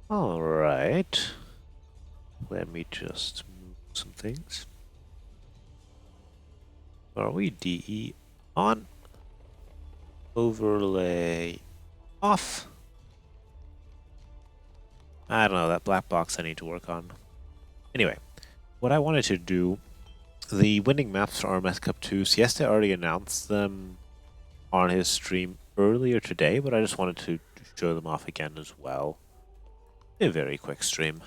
All right. Let me just move some things. Are we DE on? Overlay off. I don't know, that black box I need to work on. Anyway, what I wanted to do, the winning maps for RMS Cup 2, Siesta already announced them on his stream earlier today, but I just wanted to show them off again as well. A very quick stream.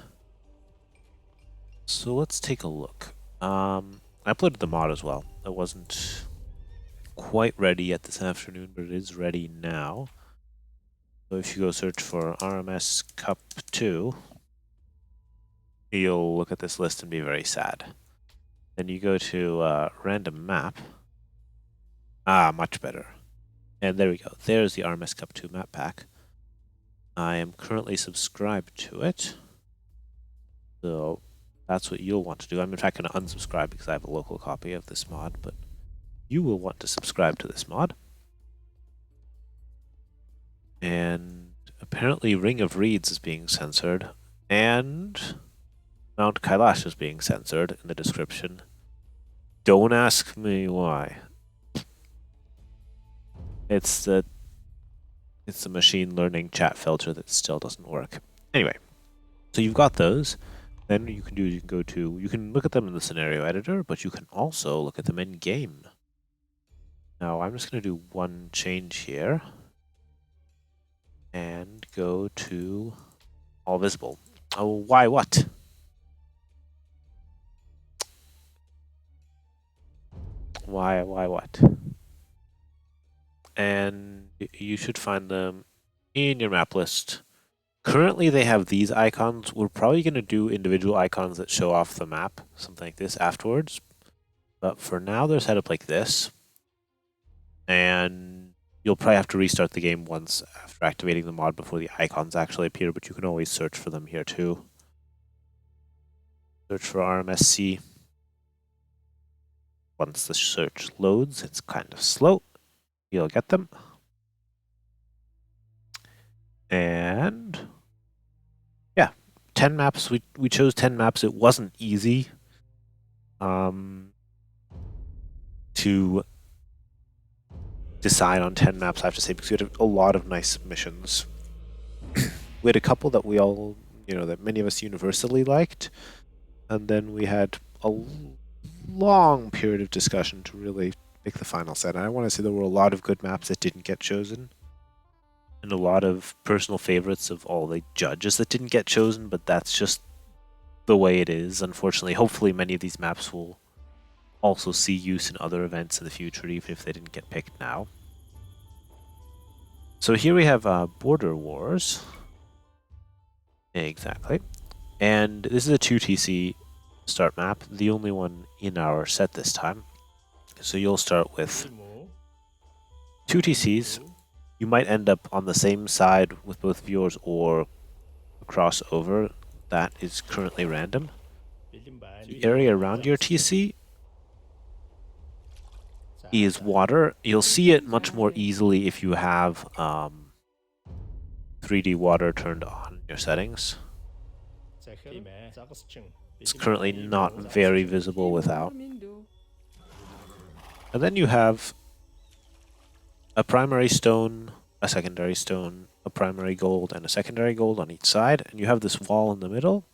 So let's take a look. I uploaded the mod as well. It wasn't quite ready yet this afternoon, but it is ready now. So if you go search for RMS Cup 2, you'll look at this list and be very sad. Then you go to random map. Ah, much better. And there we go. There's the RMS Cup 2 map pack. I am currently subscribed to it. So that's what you'll want to do. I'm in fact going to unsubscribe because I have a local copy of this mod, but you will want to subscribe to this mod. And apparently Ring of Reeds is being censored, and Mount Kailash is being censored in the description. Don't ask me why. It's the machine learning chat filter that still doesn't work. Anyway, so you've got those. Then you can look at them in the scenario editor, but you can also look at them in game. Now I'm just going to do one change here and go to all visible. Oh, why what? Why what? And you should find them in your map list. Currently they have these icons. We're probably going to do individual icons that show off the map, something like this afterwards. But for now they're set up like this. And you'll probably have to restart the game once after activating the mod before the icons actually appear, but you can always search for them here too. Search for RMSC. Once the search loads, it's kind of slow. You'll get them. And yeah, 10 maps. We chose 10 maps. It wasn't easy to decide on 10 maps, I have to say, because we had a lot of nice missions. We had a couple that we all, that many of us universally liked. And then we had a long period of discussion to really pick the final set. And I want to say there were a lot of good maps that didn't get chosen. And a lot of personal favorites of all the judges that didn't get chosen, but that's just the way it is, unfortunately. Hopefully many of these maps will also see use in other events in the future, even if they didn't get picked now. So here we have Border Wars. Exactly. And this is a 2TC start map, the only one in our set this time. So you'll start with 2TCs. You might end up on the same side with both viewers or cross over. That is currently random. The area around your TC is water. You'll see it much more easily if you have 3D water turned on in your settings. It's currently not very visible without. And then you have a primary stone, a secondary stone, a primary gold, and a secondary gold on each side. And you have this wall in the middle.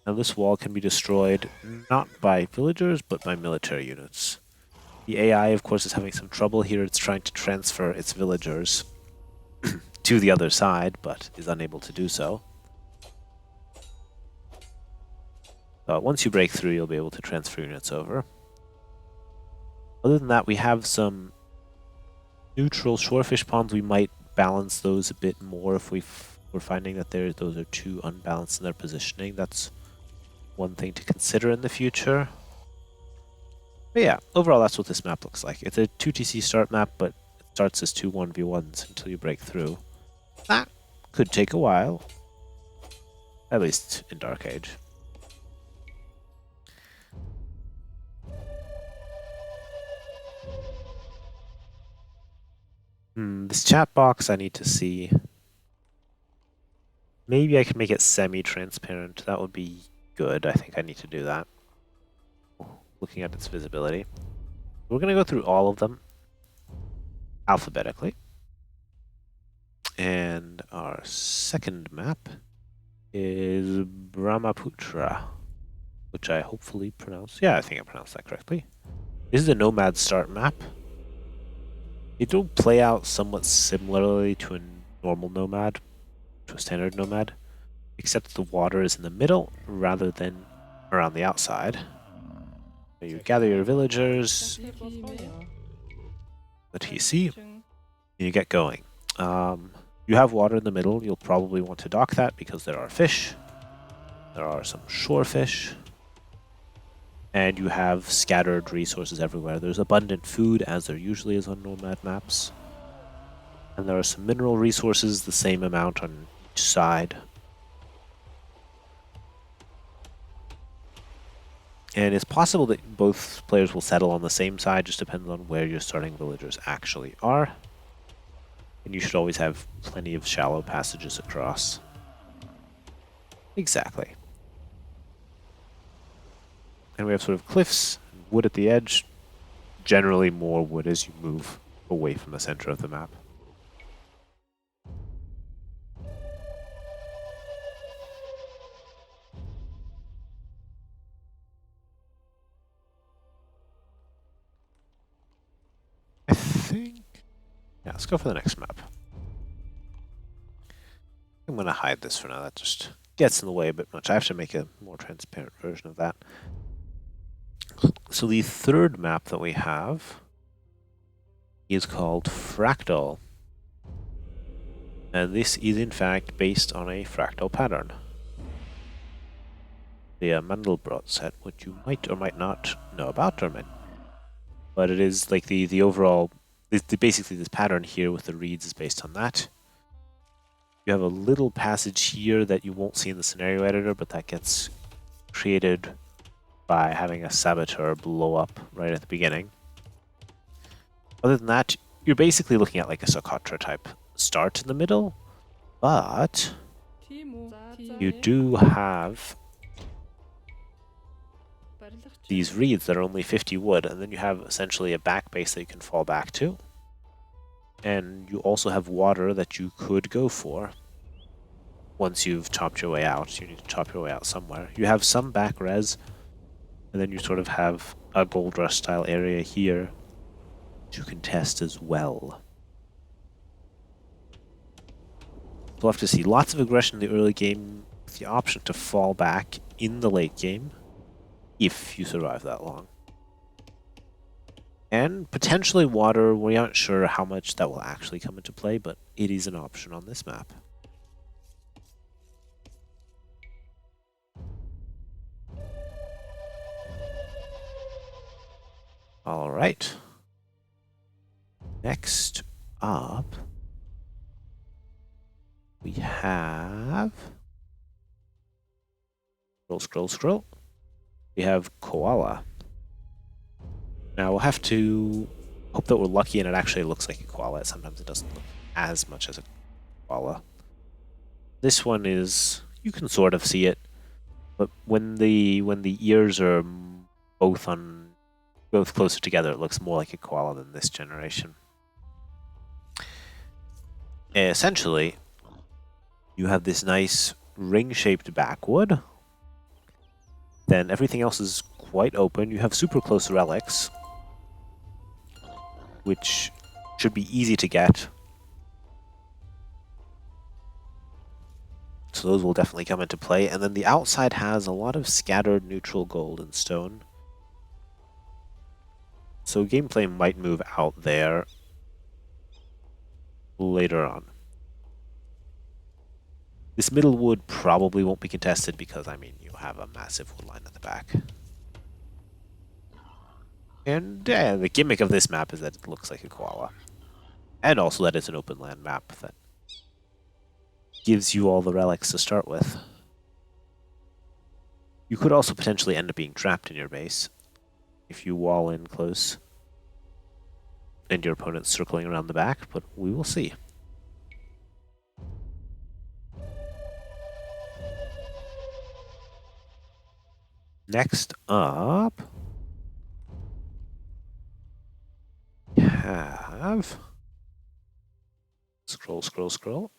And this wall can be destroyed not by villagers, but by military units. The AI, of course, is having some trouble here. It's trying to transfer its villagers to the other side, but is unable to do so. Once you break through, you'll be able to transfer units over. Other than that, we have some neutral shorefish ponds. We might balance those a bit more if we're finding that those are too unbalanced in their positioning. That's one thing to consider in the future. But yeah, overall that's what this map looks like. It's a 2TC start map, but it starts as two 1v1s until you break through. That could take a while, at least in Dark Age. This chat box I need to see. Maybe I can make it semi-transparent. That would be good. I think I need to do that. Looking at its visibility. We're going to go through all of them alphabetically. And our second map is Brahmaputra, which I hopefully pronounced. Yeah, I think I pronounced that correctly. This is a Nomad start map. It will play out somewhat similarly to a normal Nomad, to a standard Nomad, except the water is in the middle rather than around the outside. So you gather your villagers, the TC, and you get going. You have water in the middle. You'll probably want to dock that because there are fish. There are some shore fish. And you have scattered resources everywhere. There's abundant food, as there usually is on Nomad maps. And there are some mineral resources, the same amount on each side. And it's possible that both players will settle on the same side, just depends on where your starting villagers actually are. And you should always have plenty of shallow passages across. Exactly. And we have sort of cliffs, wood at the edge. Generally more wood as you move away from the center of the map. I think... Yeah, let's go for the next map. I'm going to hide this for now. That just gets in the way a bit much. I have to make a more transparent version of that. So the third map that we have is called Fractal. And this is in fact based on a fractal pattern. The Mandelbrot set, which you might or might not know about, Dermot. But it is like the overall, basically this pattern here with the reeds is based on that. You have a little passage here that you won't see in the scenario editor, but that gets created by having a saboteur blow up right at the beginning. Other than that, you're basically looking at like a Socotra type start in the middle, but you do have these reeds that are only 50 wood, and then you have essentially a back base that you can fall back to. And you also have water that you could go for once you've chopped your way out. You need to chop your way out somewhere. You have some back res, and then you sort of have a Gold Rush style area here to contest as well. We'll have to see lots of aggression in the early game with the option to fall back in the late game if you survive that long. And potentially water, we aren't sure how much that will actually come into play, but it is an option on this map. All right. Next up, we have... Scroll. We have Koala. Now we'll have to hope that we're lucky and it actually looks like a koala. Sometimes it doesn't look as much as a koala. This one is, you can sort of see it, but when the ears are both closer together, it looks more like a koala than this generation. Essentially, you have this nice ring-shaped backwood. Then everything else is quite open. You have super close relics, which should be easy to get. So those will definitely come into play. And then the outside has a lot of scattered neutral gold and stone. So gameplay might move out there later on. This middle wood probably won't be contested because, I mean, you have a massive wood line at the back. And the gimmick of this map is that it looks like a koala. And also that it's an open land map that gives you all the relics to start with. You could also potentially end up being trapped in your base if you wall in close and your opponent's circling around the back, but we will see. Next up, we have scroll.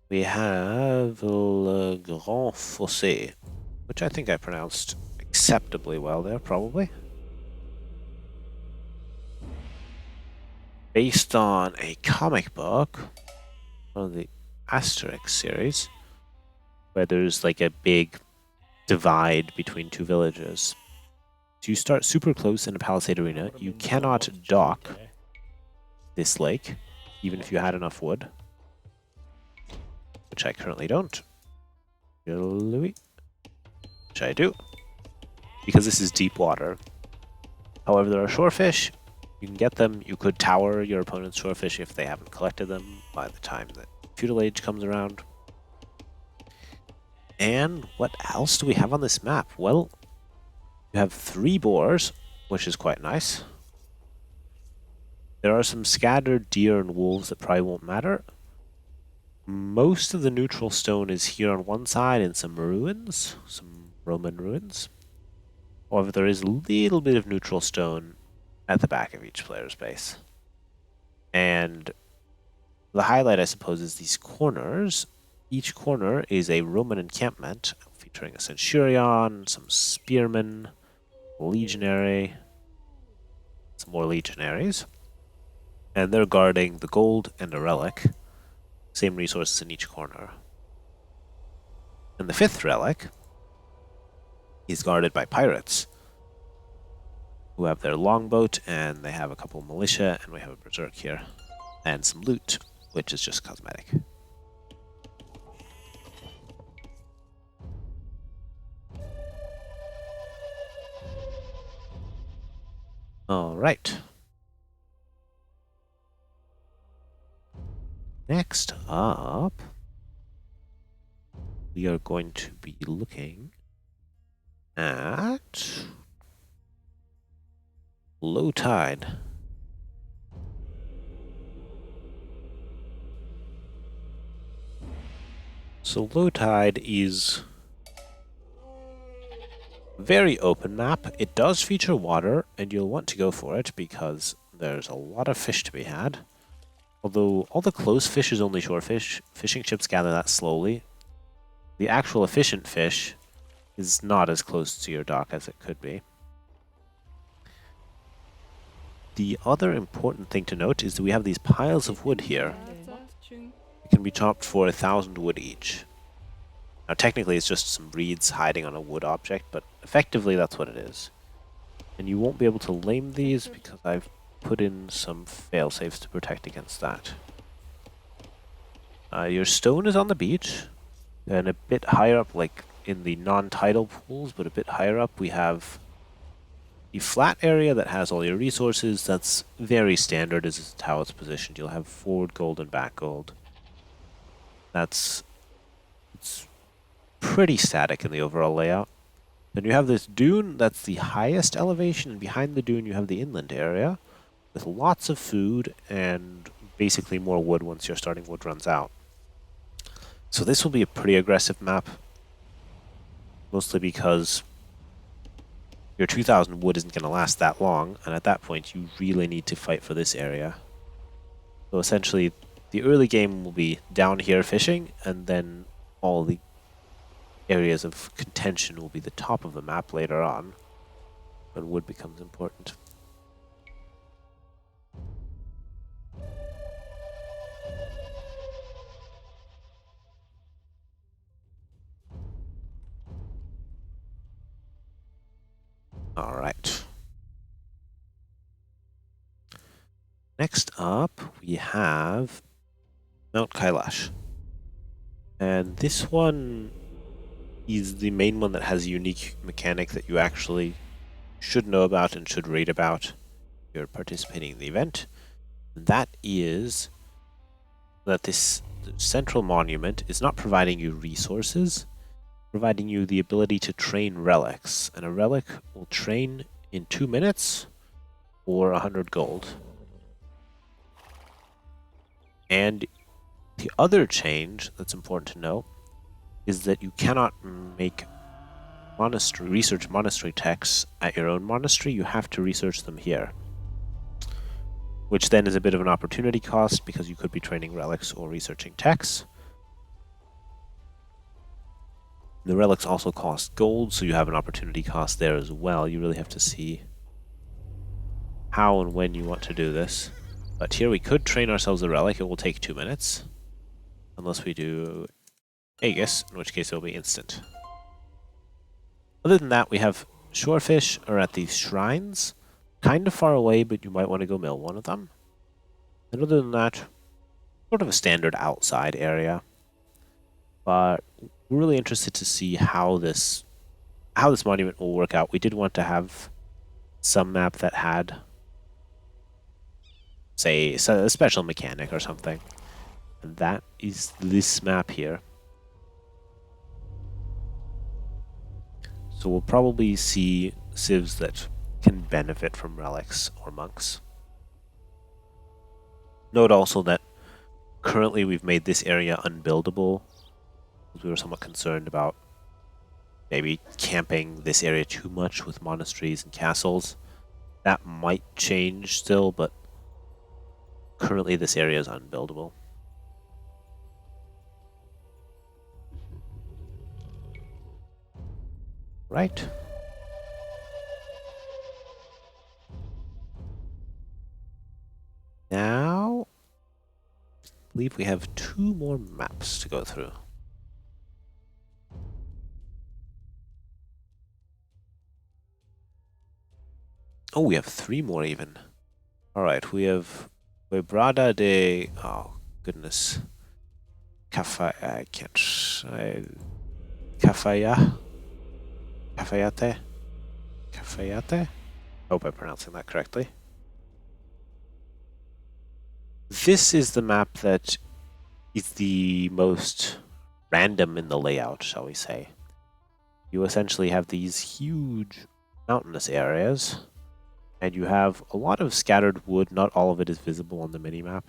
We have Le Grand Fossé, which I think I pronounced acceptably well there, probably. Based on a comic book of the Asterix series, where there's like a big divide between two villages. So you start super close in a Palisade Arena. You cannot dock this lake, even if you had enough wood, which I currently don't. Which I do, because this is deep water. However, there are shorefish. You can get them. You could tower your opponent's shorefish if they haven't collected them by the time that Feudal Age comes around. And what else do we have on this map? Well, you have 3 boars, which is quite nice. There are some scattered deer and wolves that probably won't matter. Most of the neutral stone is here on one side in some ruins, some Roman ruins. However, there is a little bit of neutral stone at the back of each player's base. And the highlight, I suppose, is these corners. Each corner is a Roman encampment featuring a centurion, some spearmen, a legionary, some more legionaries. And they're guarding the gold and a relic. Same resources in each corner. And the 5th relic is guarded by pirates, who have their longboat, and they have a couple of militia, and we have a berserk here, and some loot, which is just cosmetic. All right. Next up, we are going to be looking at low tide. So low tide is a very open map. It does feature water, and you'll want to go for it because there's a lot of fish to be had. Although all the close fish is only shorefish, fishing ships gather that slowly. The actual efficient fish is not as close to your dock as it could be. The other important thing to note is that we have these piles of wood here. It can be chopped for 1,000 wood each. Now technically it's just some reeds hiding on a wood object, but effectively that's what it is. And you won't be able to lame these because I've put in some fail-safes to protect against that. Your stone is on the beach, and a bit higher up, like in the non-tidal pools, but a bit higher up, we have the flat area that has all your resources. That's very standard as to how it's positioned. You'll have forward gold and back gold. It's pretty static in the overall layout. Then you have this dune, that's the highest elevation, and behind the dune you have the inland area, with lots of food and basically more wood once your starting wood runs out. So this will be a pretty aggressive map, mostly because your 2,000 wood isn't going to last that long, and at that point you really need to fight for this area. So essentially, the early game will be down here fishing, and then all the areas of contention will be the top of the map later on, when wood becomes important. All right. Next up, we have Mount Kailash. And this one is the main one that has a unique mechanic that you actually should know about and should read about if you're participating in the event. And that is that this central monument is not providing you resources, providing you the ability to train relics. And a relic will train in 2 minutes or 100 gold. And the other change that's important to note is that you cannot make research monastery texts at your own monastery. You have to research them here, which then is a bit of an opportunity cost because you could be training relics or researching texts. The relics also cost gold, so you have an opportunity cost there as well. You really have to see how and when you want to do this. But here we could train ourselves a relic. It will take 2 minutes. Unless we do Aegis, in which case it will be instant. Other than that, we have shorefish are at these shrines. Kind of far away, but you might want to go mill one of them. And other than that, sort of a standard outside area. But we're really interested to see how this monument will work out. We did want to have some map that had, say, a special mechanic or something. And that is this map here. So we'll probably see civs that can benefit from relics or monks. Note also that currently we've made this area unbuildable. We were somewhat concerned about maybe camping this area too much with monasteries and castles. That might change still, but currently this area is unbuildable. Right. Now, I believe we have 2 more maps to go through. Oh, we have 3 more even. Alright, we have Quebrada de... Oh, goodness. I can't... Cafaya? Cafayate? Cafayate? Hope I'm pronouncing that correctly. This is the map that is the most random in the layout, shall we say. You essentially have these huge mountainous areas, and you have a lot of scattered wood. Not all of it is visible on the minimap.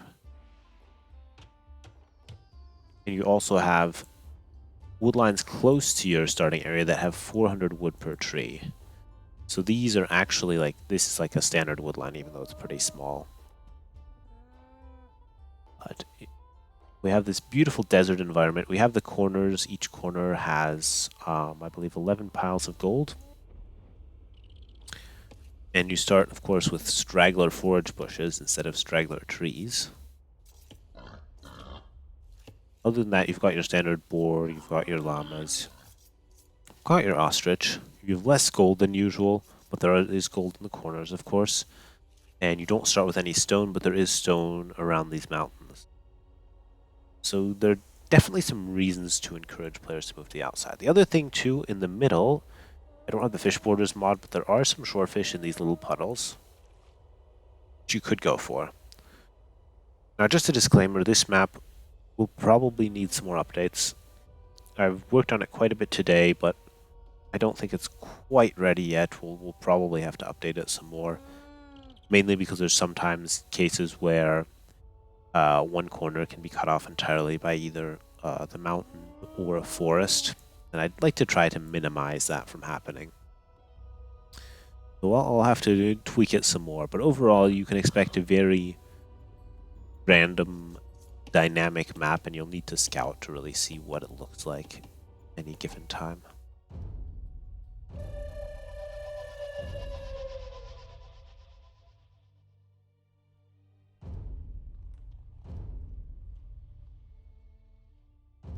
And you also have wood lines close to your starting area that have 400 wood per tree. So these are actually like, this is like a standard wood line, even though it's pretty small. But we have this beautiful desert environment. We have the corners. Each corner has, I believe, 11 piles of gold. And you start, of course, with straggler forage bushes instead of straggler trees. Other than that, you've got your standard boar, you've got your llamas, you've got your ostrich. You have less gold than usual, but there is gold in the corners, of course. And you don't start with any stone, but there is stone around these mountains. So there are definitely some reasons to encourage players to move to the outside. The other thing, too, in the middle, I don't have the fish borders mod, but there are some shorefish in these little puddles, which you could go for. Now, just a disclaimer, this map will probably need some more updates. I've worked on it quite a bit today, but I don't think it's quite ready yet. We'll probably have to update it some more, mainly because there's sometimes cases where one corner can be cut off entirely by either the mountain or a forest, and I'd like to try to minimize that from happening. So I'll have to tweak it some more, but overall you can expect a very random, dynamic map, and you'll need to scout to really see what it looks like any given time.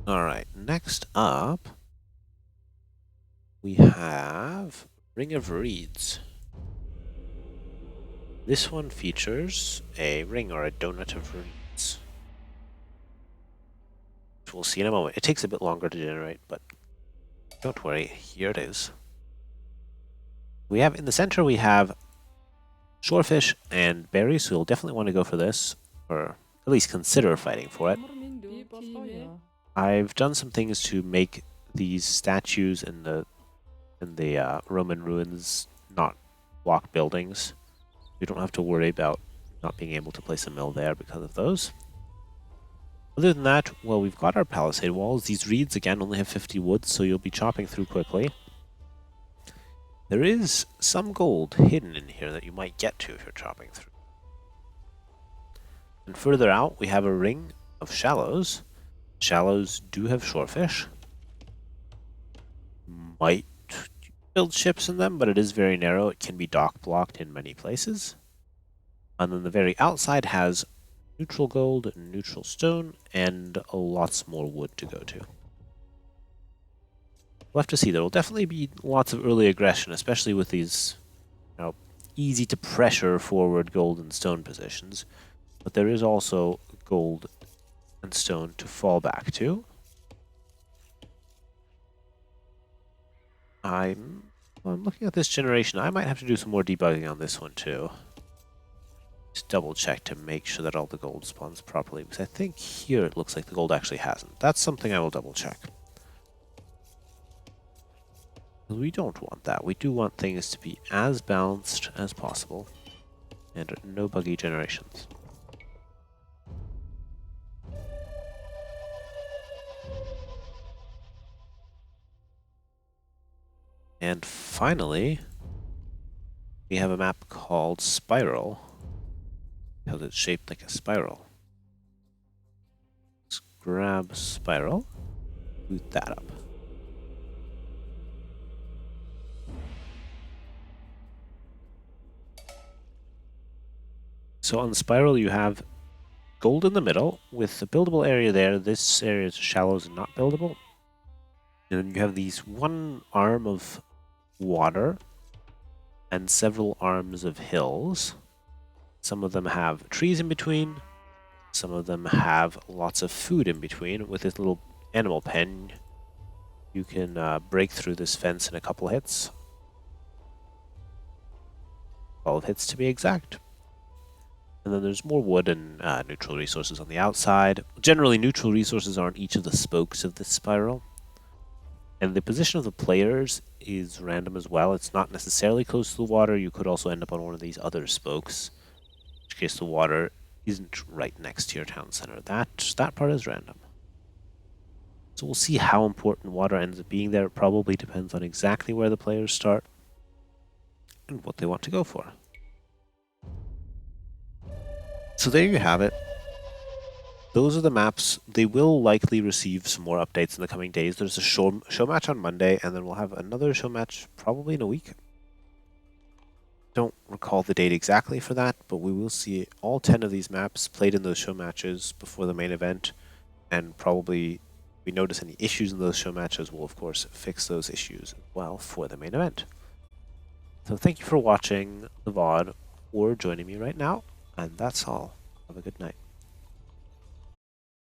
Alright, next up we have Ring of Reeds. This one features a ring or a donut of reeds, which we'll see in a moment. It takes a bit longer to generate, but don't worry, here it is. We have in the center, we have shorefish and berries, so you'll definitely want to go for this, or at least consider fighting for it. I've done some things to make these statues in the Roman ruins not block buildings. You don't have to worry about not being able to place a mill there because of those. Other than that, well, we've got our palisade walls. These reeds, again, only have 50 wood, so you'll be chopping through quickly. There is some gold hidden in here that you might get to if you're chopping through. And further out, we have a ring of shallows. Shallows do have shorefish. Might build ships in them, but it is very narrow. It can be dock blocked in many places. And then the very outside has neutral gold, neutral stone, and lots more wood to go to. We'll have to see. There will definitely be lots of early aggression, especially with these, easy to pressure forward gold and stone positions. But there is also gold and stone to fall back to. I'm looking at this generation. I might have to do some more debugging on this one too. Just double check to make sure that all the gold spawns properly, because I think here it looks like the gold actually hasn't. That's something I will double check. We don't want that. We do want things to be as balanced as possible and no buggy generations. And finally, we have a map called Spiral, because it's shaped like a spiral. Let's grab Spiral, boot that up. So on the Spiral, you have gold in the middle with the buildable area there. This area is shallows and not buildable. And then you have these one arm of water and several arms of hills. Some of them have trees in between. Some of them have lots of food in between. With this little animal pen, you can break through this fence in a couple hits. 12 hits to be exact. And then there's more wood and neutral resources on the outside. Generally, neutral resources are on each of the spokes of this spiral. And the position of the players is random as well. It's not necessarily close to the water. You could also end up on one of these other spokes, in which case the water isn't right next to your town center. That part is random. So we'll see how important water ends up being there. It probably depends on exactly where the players start and what they want to go for. So there you have it. Those are the maps. They will likely receive some more updates in the coming days. There's a show match on Monday, and then we'll have another show match probably in a week. Don't recall the date exactly for that, but we will see all 10 of these maps played in those show matches before the main event, and probably if we notice any issues in those show matches, we'll of course fix those issues as well for the main event. So thank you for watching the VOD or joining me right now. And that's all. Have a good night.